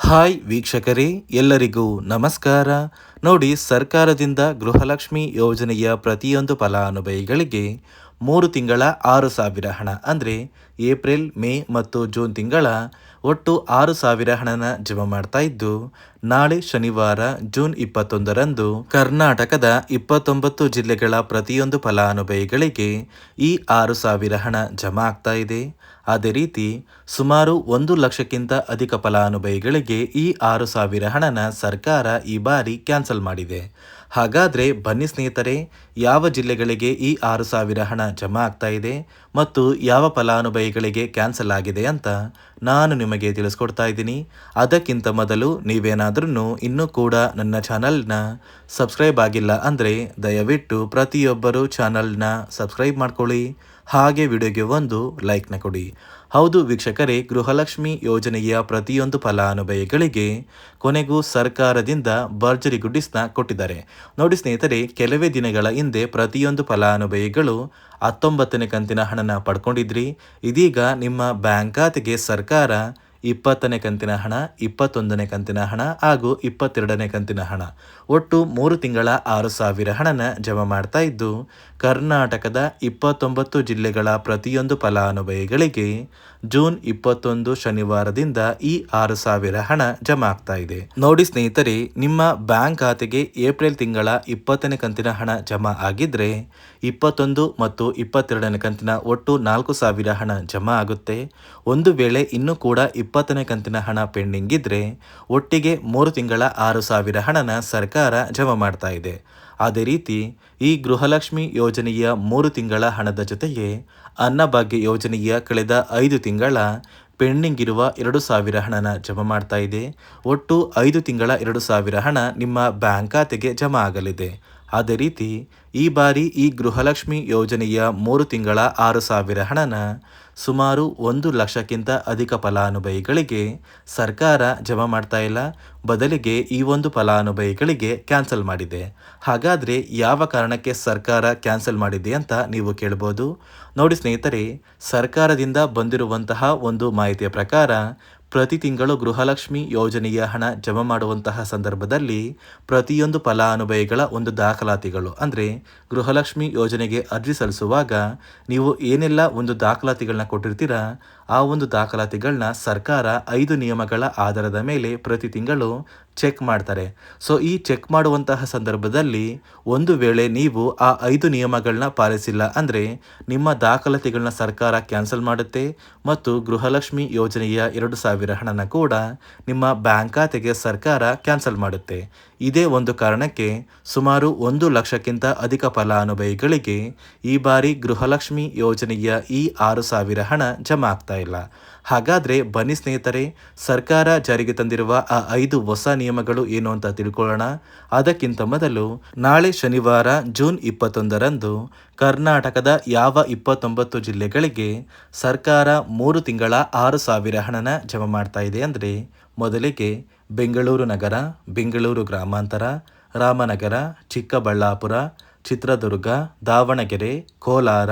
Hi ವೀಕ್ಷಕರೇ, ಎಲ್ಲರಿಗೂ ನಮಸ್ಕಾರ. ನೋಡಿ, ಸರ್ಕಾರದಿಂದ ಗೃಹಲಕ್ಷ್ಮಿ ಯೋಜನೆಯ ಪ್ರತಿಯೊಂದು ಫಲಾನುಭವಿಗಳಿಗೆ 3 ತಿಂಗಳ 6,000 ಹಣ ಅಂದರೆ ಏಪ್ರಿಲ್, ಮೇ ಮತ್ತು ಜೂನ್ ತಿಂಗಳ ಒಟ್ಟು 6,000 ಹಣನ ಜಮಾ ಮಾಡ್ತಾ ಇದ್ದು, ನಾಳೆ ಶನಿವಾರ ಜೂನ್ 21ರಂದು ಕರ್ನಾಟಕದ 29 ಜಿಲ್ಲೆಗಳ ಪ್ರತಿಯೊಂದು ಫಲಾನುಭವಿಗಳಿಗೆ ಈ 6,000 ಹಣ ಜಮಾ ಆಗ್ತಾ ಇದೆ. ಅದೇ ರೀತಿ ಸುಮಾರು 1 ಲಕ್ಷಕ್ಕಿಂತ ಅಧಿಕ ಫಲಾನುಭವಿಗಳಿಗೆ ಈ 6,000 ಹಣನ ಸರ್ಕಾರ ಈ ಬಾರಿ ಕ್ಯಾನ್ಸಲ್ ಮಾಡಿದೆ. ಹಾಗಾದರೆ ಬನ್ನಿ ಸ್ನೇಹಿತರೆ, ಯಾವ ಜಿಲ್ಲೆಗಳಿಗೆ ಈ 6,000 ಹಣ ಜಮಾ ಆಗ್ತಾ ಇದೆ ಮತ್ತು ಯಾವ ಫಲಾನುಭವಿಗಳಿಗೆ ಕ್ಯಾನ್ಸಲ್ ಆಗಿದೆ ಅಂತ ನಾನು ನಿಮಗೆ ತಿಳಿಸ್ಕೊಡ್ತಾ ಇದ್ದೀನಿ. ಅದಕ್ಕಿಂತ ಮೊದಲು ನೀವೇನಾದ್ರೂ ಇನ್ನೂ ಕೂಡ ನನ್ನ ಚಾನಲ್ನ ಸಬ್ಸ್ಕ್ರೈಬ್ ಆಗಿಲ್ಲ ಅಂದರೆ ದಯವಿಟ್ಟು ಪ್ರತಿಯೊಬ್ಬರು ಚಾನಲ್ನ ಸಬ್ಸ್ಕ್ರೈಬ್ ಮಾಡ್ಕೊಳ್ಳಿ. ಹಾಗೆ ವಿಡಿಯೋಗೆ ಒಂದು ಲೈಕ್ನ ಕೊಡಿ. ಹೌದು ವೀಕ್ಷಕರೇ, ಗೃಹಲಕ್ಷ್ಮಿ ಯೋಜನೆಯ ಪ್ರತಿಯೊಂದು ಫಲಾನುಭವಿಗಳಿಗೆ ಕೊನೆಗೂ ಸರ್ಕಾರದಿಂದ ಭರ್ಜರಿ ಗುಡ್ಡಿಸ್ನ ಕೊಟ್ಟಿದ್ದಾರೆ. ನೋಡಿ ಸ್ನೇಹಿತರೆ, ಕೆಲವೇ ದಿನಗಳ ಹಿಂದೆ ಪ್ರತಿಯೊಂದು ಫಲಾನುಭವಿಗಳು 19ನೇ ಕಂತಿನ ಹಣನ ಪಡ್ಕೊಂಡಿದ್ರಿ. ಇದೀಗ ನಿಮ್ಮ ಬ್ಯಾಂಕ್ ಖಾತೆಗೆ ಸರ್ಕಾರ 20ನೇ ಕಂತಿನ ಹಣ, 21ನೇ ಕಂತಿನ ಹಣ ಹಾಗೂ 22ನೇ ಕಂತಿನ ಹಣ ಒಟ್ಟು 3 ತಿಂಗಳ 6,000 ಹಣನ ಜಮಾ ಮಾಡ್ತಾ ಇದ್ದು, ಕರ್ನಾಟಕದ 29 ಜಿಲ್ಲೆಗಳ ಪ್ರತಿಯೊಂದು ಫಲಾನುಭವಿಗಳಿಗೆ ಜೂನ್ 21 ಶನಿವಾರದಿಂದ ಈ 6,000 ಹಣ ಜಮಾ ಆಗ್ತಾ ಇದೆ. ನೋಡಿ ಸ್ನೇಹಿತರೆ, ನಿಮ್ಮ ಬ್ಯಾಂಕ್ ಖಾತೆಗೆ ಏಪ್ರಿಲ್ ತಿಂಗಳ 20ನೇ ಕಂತಿನ ಹಣ ಜಮಾ ಆಗಿದ್ರೆ 21 ಮತ್ತು 22ನೇ ಕಂತಿನ ಒಟ್ಟು 4,000 ಹಣ ಜಮಾ ಆಗುತ್ತೆ. ಒಂದು ವೇಳೆ ಇನ್ನೂ ಕೂಡ 20ನೇ ಕಂತಿನ ಹಣ ಪೆಂಡಿಂಗ್ ಇದ್ರೆ ಒಟ್ಟಿಗೆ 3 ತಿಂಗಳ 6,000 ಹಣನ ಸರ್ಕಾರ ಜಮಾ ಮಾಡ್ತಾ ಇದೆ. ಅದೇ ರೀತಿ ಈ ಗೃಹಲಕ್ಷ್ಮಿ ಯೋಜನೆಯ 3 ತಿಂಗಳ ಹಣದ ಜೊತೆಗೆ ಅನ್ನಭಾಗ್ಯ ಯೋಜನೆಯ ಕಳೆದ 5 ತಿಂಗಳ ಪೆಂಡಿಂಗ್ ಇರುವ 2,000 ಹಣನ ಜಮಾ ಮಾಡ್ತಾ ಇದೆ. ಒಟ್ಟು 5 ತಿಂಗಳ 2,000 ಹಣ ನಿಮ್ಮ ಬ್ಯಾಂಕ್ ಖಾತೆಗೆ ಜಮಾ ಆಗಲಿದೆ. ಅದೇ ರೀತಿ ಈ ಬಾರಿ ಈ ಗೃಹಲಕ್ಷ್ಮಿ ಯೋಜನೆಯ 3 ತಿಂಗಳ 6,000 ಹಣನ ಸುಮಾರು 1 ಲಕ್ಷಕ್ಕಿಂತ ಅಧಿಕ ಫಲಾನುಭವಿಗಳಿಗೆ ಸರ್ಕಾರ ಜಮಾ ಮಾಡ್ತಾ ಇಲ್ಲ, ಬದಲಿಗೆ ಈ ಒಂದು ಫಲಾನುಭವಿಗಳಿಗೆ ಕ್ಯಾನ್ಸಲ್ ಮಾಡಿದೆ. ಹಾಗಾದರೆ ಯಾವ ಕಾರಣಕ್ಕೆ ಸರ್ಕಾರ ಕ್ಯಾನ್ಸಲ್ ಮಾಡಿದೆ ಅಂತ ನೀವು ಕೇಳ್ಬೋದು. ನೋಡಿ ಸ್ನೇಹಿತರೆ, ಸರ್ಕಾರದಿಂದ ಬಂದಿರುವಂತಹ ಒಂದು ಮಾಹಿತಿಯ ಪ್ರಕಾರ ಪ್ರತಿ ತಿಂಗಳು ಗೃಹಲಕ್ಷ್ಮಿ ಯೋಜನೆಯ ಹಣ ಜಮಾ ಮಾಡುವಂತಹ ಸಂದರ್ಭದಲ್ಲಿ ಪ್ರತಿಯೊಂದು ಫಲಾನುಭವಿಗಳ ಒಂದು ದಾಖಲಾತಿಗಳು ಅಂದರೆ ಗೃಹಲಕ್ಷ್ಮಿ ಯೋಜನೆಗೆ ಅರ್ಜಿ ಸಲ್ಲಿಸುವಾಗ ನೀವು ಏನೆಲ್ಲ ಒಂದು ದಾಖಲಾತಿಗಳನ್ನ ಕೊಟ್ಟಿರ್ತೀರಾ, ಆ ಒಂದು ದಾಖಲಾತಿಗಳನ್ನ ಸರ್ಕಾರ 5 ನಿಯಮಗಳ ಆಧಾರದ ಮೇಲೆ ಪ್ರತಿ ತಿಂಗಳು ಚೆಕ್ ಮಾಡ್ತಾರೆ. ಸೊ ಈ ಚೆಕ್ ಮಾಡುವಂತಹ ಸಂದರ್ಭದಲ್ಲಿ ಒಂದು ವೇಳೆ ನೀವು ಆ 5 ನಿಯಮಗಳನ್ನ ಪಾಲಿಸಿಲ್ಲ ಅಂದರೆ ನಿಮ್ಮ ದಾಖಲಾತಿಗಳನ್ನ ಸರ್ಕಾರ ಕ್ಯಾನ್ಸಲ್ ಮಾಡುತ್ತೆ ಮತ್ತು ಗೃಹಲಕ್ಷ್ಮಿ ಯೋಜನೆಯ 2,000 ಹಣನ ಕೂಡ ನಿಮ್ಮ ಬ್ಯಾಂಕ್ ಖಾತೆಗೆ ಸರ್ಕಾರ ಕ್ಯಾನ್ಸಲ್ ಮಾಡುತ್ತೆ. ಇದೇ ಒಂದು ಕಾರಣಕ್ಕೆ ಸುಮಾರು 1 ಲಕ್ಷಕ್ಕಿಂತ ಅಧಿಕ ಫಲಾನುಭವಿಗಳಿಗೆ ಈ ಬಾರಿ ಗೃಹಲಕ್ಷ್ಮಿ ಯೋಜನೆಯ ಈ 6,000 ಹಣ ಜಮಾ ಆಗ್ತಾ ಇಲ್ಲ. ಹಾಗಾದರೆ ಬನ್ನಿ ಸ್ನೇಹಿತರೆ, ಸರ್ಕಾರ ಜಾರಿಗೆ ತಂದಿರುವ ಆ 5 ಹೊಸ ನಿಯಮಗಳು ಏನು ಅಂತ ತಿಳ್ಕೊಳ್ಳೋಣ. ಅದಕ್ಕಿಂತ ಮೊದಲು ನಾಳೆ ಶನಿವಾರ ಜೂನ್ 21ರಂದು ಕರ್ನಾಟಕದ ಯಾವ 29 ಜಿಲ್ಲೆಗಳಿಗೆ ಸರ್ಕಾರ 3 ತಿಂಗಳ 6,000 ಹಣನ ಜಮಾ ಮಾಡ್ತಾ ಇದೆ ಅಂದರೆ, ಮೊದಲಿಗೆ ಬೆಂಗಳೂರು ನಗರ, ಬೆಂಗಳೂರು ಗ್ರಾಮಾಂತರ, ರಾಮನಗರ, ಚಿಕ್ಕಬಳ್ಳಾಪುರ, ಚಿತ್ರದುರ್ಗ, ದಾವಣಗೆರೆ, ಕೋಲಾರ,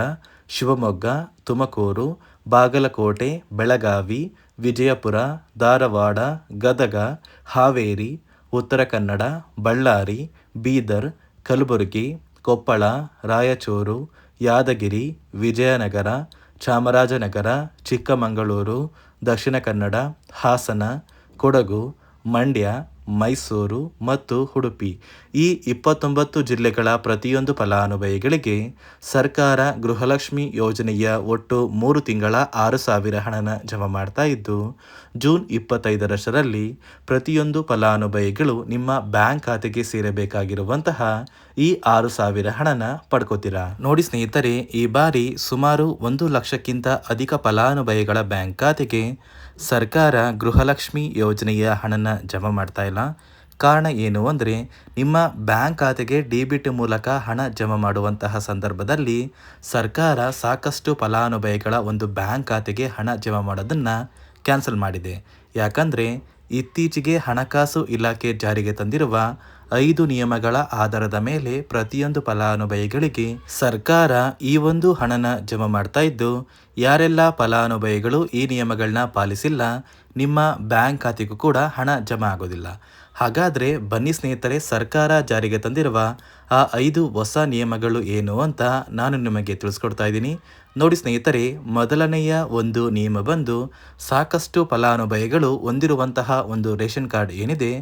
ಶಿವಮೊಗ್ಗ, ತುಮಕೂರು, ಬಾಗಲಕೋಟೆ, ಬೆಳಗಾವಿ, ವಿಜಯಪುರ, ಧಾರವಾಡ, ಗದಗ, ಹಾವೇರಿ, ಉತ್ತರ ಕನ್ನಡ, ಬಳ್ಳಾರಿ, ಬೀದರ್, ಕಲಬುರಗಿ, ಕೊಪ್ಪಳ, ರಾಯಚೂರು, ಯಾದಗಿರಿ, ವಿಜಯನಗರ, ಚಾಮರಾಜನಗರ, ಚಿಕ್ಕಮಗಳೂರು, ದಕ್ಷಿಣ ಕನ್ನಡ, ಹಾಸನ, ಕೊಡಗು, ಮಂಡ್ಯ, ಮೈಸೂರು ಮತ್ತು ಉಡುಪಿ ಈ 29 ಜಿಲ್ಲೆಗಳ ಪ್ರತಿಯೊಂದು ಫಲಾನುಭವಿಗಳಿಗೆ ಸರ್ಕಾರ ಗೃಹಲಕ್ಷ್ಮಿ ಯೋಜನೆಯ ಒಟ್ಟು 3 ತಿಂಗಳ 6,000 ಹಣನ ಜಮಾ ಮಾಡ್ತಾ ಇದ್ದು, ಜೂನ್ 25ರಷ್ಟರಲ್ಲಿ ಪ್ರತಿಯೊಂದು ಫಲಾನುಭವಿಗಳು ನಿಮ್ಮ ಬ್ಯಾಂಕ್ ಖಾತೆಗೆ ಸೇರಬೇಕಾಗಿರುವಂತಹ ಈ 6,000 ಹಣನ ಪಡ್ಕೋತೀರಾ. ನೋಡಿ ಸ್ನೇಹಿತರೆ, ಈ ಬಾರಿ ಸುಮಾರು 1 ಲಕ್ಷಕ್ಕಿಂತ ಅಧಿಕ ಫಲಾನುಭವಿಗಳ ಬ್ಯಾಂಕ್ ಖಾತೆಗೆ ಸರ್ಕಾರ ಗೃಹಲಕ್ಷ್ಮಿ ಯೋಜನೆಯ ಹಣನ ಜಮಾ ಮಾಡ್ತಾ ಇಲ್ಲ. ಕಾರಣ ಏನು ಅಂದರೆ, ನಿಮ್ಮ ಬ್ಯಾಂಕ್ ಖಾತೆಗೆ ಡೆಬಿಟ್ ಮೂಲಕ ಹಣ ಜಮಾ ಮಾಡುವಂತಹ ಸಂದರ್ಭದಲ್ಲಿ ಸರ್ಕಾರ ಸಾಕಷ್ಟು ಫಲಾನುಭವಿಗಳ ಒಂದು ಬ್ಯಾಂಕ್ ಖಾತೆಗೆ ಹಣ ಜಮಾ ಮಾಡೋದನ್ನು ಕ್ಯಾನ್ಸಲ್ ಮಾಡಿದೆ. ಯಾಕಂದರೆ ಇತ್ತೀಚೆಗೆ ಹಣಕಾಸು ಇಲಾಖೆ ಜಾರಿಗೆ ತಂದಿರುವ 5 ನಿಯಮಗಳ ಆಧಾರದ ಮೇಲೆ ಪ್ರತಿಯೊಂದು ಫಲಾನುಭವಿಗಳಿಗೆ ಸರ್ಕಾರ ಈ ಒಂದು ಹಣನ ಜಮಾ ಮಾಡ್ತಾ ಇದ್ದು, ಯಾರೆಲ್ಲ ಫಲಾನುಭವಿಗಳು ಈ ನಿಯಮಗಳನ್ನ ಪಾಲಿಸಿಲ್ಲ ನಿಮ್ಮ ಬ್ಯಾಂಕ್ ಖಾತೆಗೂ ಕೂಡ ಹಣ ಜಮಾ ಆಗೋದಿಲ್ಲ. ಹಾಗಾದರೆ ಬನ್ನಿ ಸ್ನೇಹಿತರೆ, ಸರ್ಕಾರ ಜಾರಿಗೆ ತಂದಿರುವ ಆ 5 ಹೊಸ ನಿಯಮಗಳು ಏನು ಅಂತ ನಾನು ನಿಮಗೆ ತಿಳಿಸ್ಕೊಡ್ತಾ ಇದ್ದೀನಿ. ನೋಡಿ ಸ್ನೇಹಿತರೆ, ಮೊದಲನೆಯ ಒಂದು ನಿಯಮ ಬಂದು ಸಾಕಷ್ಟು ಫಲಾನುಭವಿಗಳು ಹೊಂದಿರುವಂತಹ ಒಂದು ರೇಷನ್ ಕಾರ್ಡ್ ಏನಿದೆ,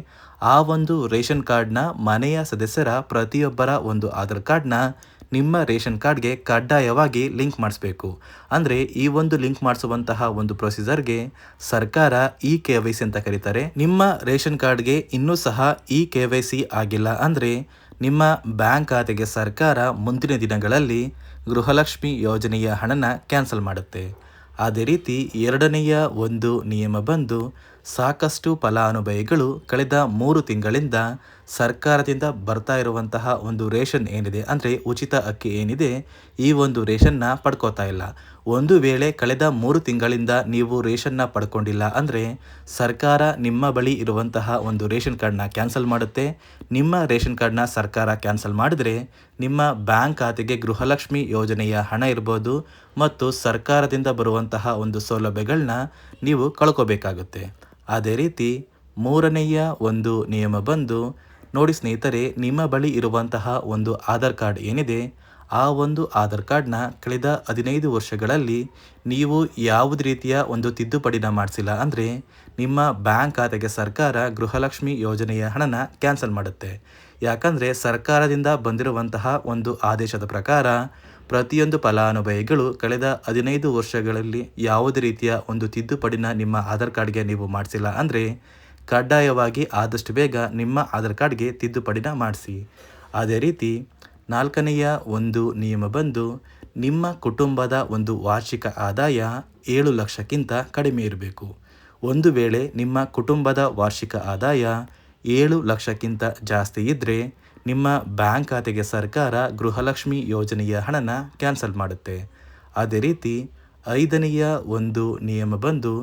ಆ ಒಂದು ರೇಷನ್ ಕಾರ್ಡ್ನ ಮನೆಯ ಸದಸ್ಯರ ಪ್ರತಿಯೊಬ್ಬರ ಒಂದು ಆಧಾರ್ ಕಾರ್ಡ್ನ ನಿಮ್ಮ ರೇಷನ್ ಕಾರ್ಡ್ಗೆ ಕಡ್ಡಾಯವಾಗಿ ಲಿಂಕ್ ಮಾಡಿಸ್ಬೇಕು. ಅಂದರೆ ಈ ಒಂದು ಲಿಂಕ್ ಮಾಡಿಸುವಂತಹ ಒಂದು ಪ್ರೊಸೀಜರ್ಗೆ ಸರ್ಕಾರ KYC ಅಂತ ಕರೀತಾರೆ. ನಿಮ್ಮ ರೇಷನ್ ಕಾರ್ಡ್ಗೆ ಇನ್ನೂ ಸಹ KYC ಆಗಿಲ್ಲ ಅಂದರೆ ನಿಮ್ಮ ಬ್ಯಾಂಕ್ ಖಾತೆಗೆ ಸರ್ಕಾರ ಮುಂದಿನ ದಿನಗಳಲ್ಲಿ ಗೃಹಲಕ್ಷ್ಮಿ ಯೋಜನೆಯ ಹಣನ ಕ್ಯಾನ್ಸಲ್ ಮಾಡುತ್ತೆ. ಅದೇ ರೀತಿ ಎರಡನೆಯ ಒಂದು ನಿಯಮ ಬಂದು ಸಾಕಷ್ಟು ಫಲಾನುಭವಿಗಳು ಕಳೆದ 3 ತಿಂಗಳಿಂದ ಸರ್ಕಾರದಿಂದ ಬರ್ತಾ ಇರುವಂತಹ ಒಂದು ರೇಷನ್ ಏನಿದೆ, ಅಂದರೆ ಉಚಿತ ಅಕ್ಕಿ ಏನಿದೆ, ಈ ಒಂದು ರೇಷನ್ನ ಪಡ್ಕೋತಾ ಇಲ್ಲ. ಒಂದು ವೇಳೆ ಕಳೆದ 3 ತಿಂಗಳಿಂದ ನೀವು ರೇಷನ್ನ ಪಡ್ಕೊಂಡಿಲ್ಲ ಅಂದರೆ ಸರ್ಕಾರ ನಿಮ್ಮ ಬಳಿ ಇರುವಂತಹ ಒಂದು ರೇಷನ್ ಕಾರ್ಡ್ನ ಕ್ಯಾನ್ಸಲ್ ಮಾಡುತ್ತೆ. ನಿಮ್ಮ ರೇಷನ್ ಕಾರ್ಡ್ನ ಸರ್ಕಾರ ಕ್ಯಾನ್ಸಲ್ ಮಾಡಿದರೆ ನಿಮ್ಮ ಬ್ಯಾಂಕ್ ಖಾತೆಗೆ ಗೃಹಲಕ್ಷ್ಮಿ ಯೋಜನೆಯ ಹಣ ಇರ್ಬೋದು ಮತ್ತು ಸರ್ಕಾರದಿಂದ ಬರುವಂತಹ ಒಂದು ಸೌಲಭ್ಯಗಳನ್ನ ನೀವು ಕಳ್ಕೋಬೇಕಾಗುತ್ತೆ. ಅದೇ ರೀತಿ ಮೂರನೆಯ ಒಂದು ನಿಯಮ ಬಂದು ನೋಡಿ ಸ್ನೇಹಿತರೆ, ನಿಮ್ಮ ಬಳಿ ಇರುವಂತಹ ಒಂದು ಆಧಾರ್ ಕಾರ್ಡ್ ಏನಿದೆ, ಆ ಒಂದು ಆಧಾರ್ ಕಾರ್ಡ್ನ ಕಳೆದ 15 ವರ್ಷಗಳಲ್ಲಿ ನೀವು ಯಾವುದೇ ರೀತಿಯ ಒಂದು ತಿದ್ದುಪಡಿನ ಮಾಡಿಸಿಲ್ಲ ಅಂದರೆ ನಿಮ್ಮ ಬ್ಯಾಂಕ್ ಖಾತೆಗೆ ಸರ್ಕಾರ ಗೃಹಲಕ್ಷ್ಮಿ ಯೋಜನೆಯ ಹಣನ ಕ್ಯಾನ್ಸಲ್ ಮಾಡುತ್ತೆ. ಯಾಕಂದರೆ ಸರ್ಕಾರದಿಂದ ಬಂದಿರುವಂತಹ ಒಂದು ಆದೇಶದ ಪ್ರಕಾರ ಪ್ರತಿಯೊಂದು ಫಲಾನುಭವಿಗಳು ಕಳೆದ 15 ವರ್ಷಗಳಲ್ಲಿ ಯಾವುದೇ ರೀತಿಯ ಒಂದು ತಿದ್ದುಪಡಿನ ನಿಮ್ಮ ಆಧಾರ್ ಕಾರ್ಡ್ಗೆ ನೀವು ಮಾಡಿಸಿಲ್ಲ ಅಂದರೆ ಕಡ್ಡಾಯವಾಗಿ ಆದಷ್ಟು ಬೇಗ ನಿಮ್ಮ ಆಧಾರ್ ಕಾರ್ಡ್ಗೆ ತಿದ್ದುಪಡಿನ ಮಾಡಿಸಿ. ಅದೇ ರೀತಿ ನಾಲ್ಕನೆಯ ಒಂದು ನಿಯಮ ಬಂದು ನಿಮ್ಮ ಕುಟುಂಬದ ಒಂದು ವಾರ್ಷಿಕ ಆದಾಯ 7 ಲಕ್ಷಕ್ಕಿಂತ ಕಡಿಮೆ ಇರಬೇಕು. ಒಂದು ವೇಳೆ ನಿಮ್ಮ ಕುಟುಂಬದ ವಾರ್ಷಿಕ ಆದಾಯ 7 ಲಕ್ಷಕ್ಕಿಂತ ಜಾಸ್ತಿ ಇದ್ದರೆ ನಿಮ್ಮ ಬ್ಯಾಂಕ್ ಖಾತೆಗೆ ಸರ್ಕಾರ ಗೃಹಲಕ್ಷ್ಮಿ ಯೋಜನೆಯ ಹಣನ ಕ್ಯಾನ್ಸಲ್ ಮಾಡುತ್ತೆ. ಅದೇ ರೀತಿ ಐದನೆಯ ಒಂದು ನಿಯಮ ಬಂದು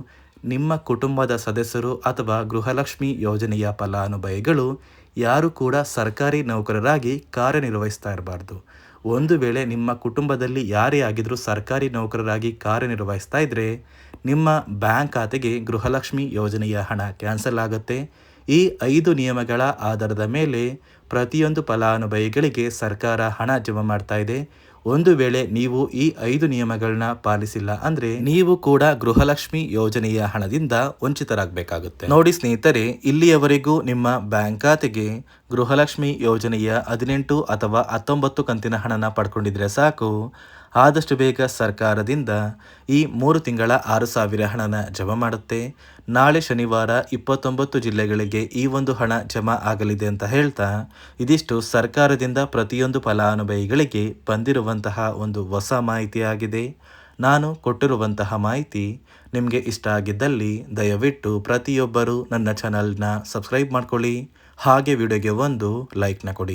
ನಿಮ್ಮ ಕುಟುಂಬದ ಸದಸ್ಯರು ಅಥವಾ ಗೃಹಲಕ್ಷ್ಮಿ ಯೋಜನೆಯ ಫಲಾನುಭವಿಗಳು ಯಾರು ಕೂಡ ಸರ್ಕಾರಿ ನೌಕರರಾಗಿ ಕಾರ್ಯನಿರ್ವಹಿಸ್ತಾ ಇರಬಾರ್ದು. ಒಂದು ವೇಳೆ ನಿಮ್ಮ ಕುಟುಂಬದಲ್ಲಿ ಯಾರೇ ಆಗಿದ್ರೂ ಸರ್ಕಾರಿ ನೌಕರರಾಗಿ ಕಾರ್ಯನಿರ್ವಹಿಸ್ತಾ ಇದ್ದರೆ ನಿಮ್ಮ ಬ್ಯಾಂಕ್ ಖಾತೆಗೆ ಗೃಹಲಕ್ಷ್ಮಿ ಯೋಜನೆಯ ಹಣ ಕ್ಯಾನ್ಸಲ್ ಆಗುತ್ತೆ. ಈ 5 ನಿಯಮಗಳ ಆಧಾರದ ಮೇಲೆ ಪ್ರತಿಯೊಂದು ಫಲಾನುಭವಿಗಳಿಗೆ ಸರ್ಕಾರ ಹಣ ಜಮಾ ಮಾಡ್ತಾ ಇದೆ. ಒಂದು ವೇಳೆ ನೀವು ಈ 5 ನಿಯಮಗಳನ್ನ ಪಾಲಿಸಿಲ್ಲ ಅಂದರೆ ನೀವು ಕೂಡ ಗೃಹಲಕ್ಷ್ಮಿ ಯೋಜನೆಯ ಹಣದಿಂದ ವಂಚಿತರಾಗಬೇಕಾಗುತ್ತೆ. ನೋಡಿ ಸ್ನೇಹಿತರೆ, ಇಲ್ಲಿಯವರೆಗೂ ನಿಮ್ಮ ಬ್ಯಾಂಕ್ ಖಾತೆಗೆ ಗೃಹಲಕ್ಷ್ಮಿ ಯೋಜನೆಯ 18 ಅಥವಾ 19 ಕಂತಿನ ಹಣನ ಪಡ್ಕೊಂಡಿದ್ರೆ ಸಾಕು. ಆದಷ್ಟು ಬೇಗ ಸರ್ಕಾರದಿಂದ ಈ 3 ತಿಂಗಳ 6,000 ಹಣನ ಜಮಾ ಮಾಡುತ್ತೆ. ನಾಳೆ ಶನಿವಾರ 29 ಜಿಲ್ಲೆಗಳಿಗೆ ಈ ಒಂದು ಹಣ ಜಮಾ ಆಗಲಿದೆ ಅಂತ ಹೇಳ್ತಾ, ಇದಿಷ್ಟು ಸರ್ಕಾರದಿಂದ ಪ್ರತಿಯೊಂದು ಫಲಾನುಭವಿಗಳಿಗೆ ಬಂದಿರುವಂತಹ ಒಂದು ಹೊಸ ಮಾಹಿತಿಯಾಗಿದೆ. ನಾನು ಕೊಟ್ಟಿರುವಂತಹ ಮಾಹಿತಿ ನಿಮಗೆ ಇಷ್ಟ ಆಗಿದ್ದಲ್ಲಿ ದಯವಿಟ್ಟು ಪ್ರತಿಯೊಬ್ಬರು ನನ್ನ ಚಾನಲ್ನ ಸಬ್ಸ್ಕ್ರೈಬ್ ಮಾಡ್ಕೊಳ್ಳಿ. ಹಾಗೆ ವಿಡಿಯೋಗೆ ಒಂದು ಲೈಕ್ನ ಕೊಡಿ.